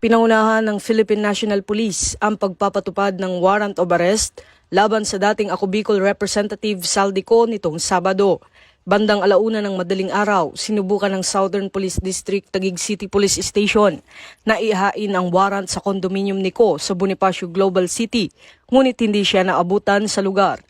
Pinangunahan ng Philippine National Police ang pagpapatupad ng warrant of arrest laban sa dating Ako Bicol Representative Saldico nitong Sabado. Bandang 1:00 ng madaling araw, sinubukan ng Southern Police District Taguig City Police Station na ihain ang warrant sa kondominium ni Ko sa Bonifacio Global City, ngunit hindi siya naabutan sa lugar.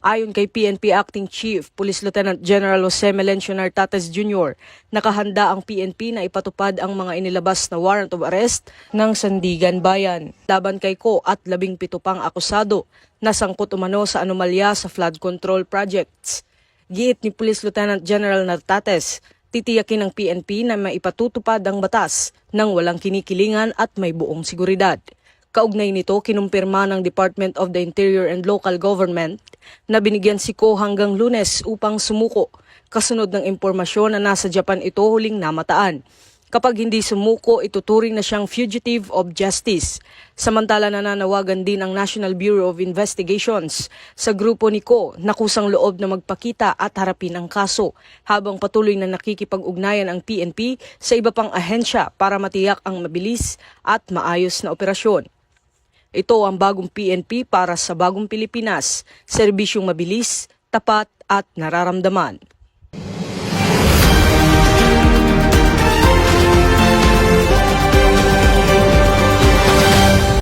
Ayon kay PNP Acting Chief Police Lieutenant General Jose Melencio Nartates Jr., nakahanda ang PNP na ipatupad ang mga inilabas na warrant of arrest ng Sandigan Bayan laban kay Ko at 17 pang akusado na sangkot umano sa anomalya sa flood control projects. Giit ni Police Lieutenant General Nartates, titiyakin ng PNP na maipatutupad ang batas ng walang kinikilingan at may buong seguridad. Kaugnay nito, kinumpirma ng Department of the Interior and Local Government na binigyan si Ko hanggang Lunes upang sumuko, kasunod ng impormasyon na nasa Japan ito huling namataan. Kapag hindi sumuko, ituturing na siyang fugitive of justice. Samantala, nananawagan din ang National Bureau of Investigations sa grupo ni Ko na kusang loob na magpakita at harapin ang kaso, habang patuloy na nakikipag-ugnayan ang PNP sa iba pang ahensya para matiyak ang mabilis at maayos na operasyon. Ito ang bagong PNP para sa bagong Pilipinas, serbisyong mabilis, tapat at nararamdaman.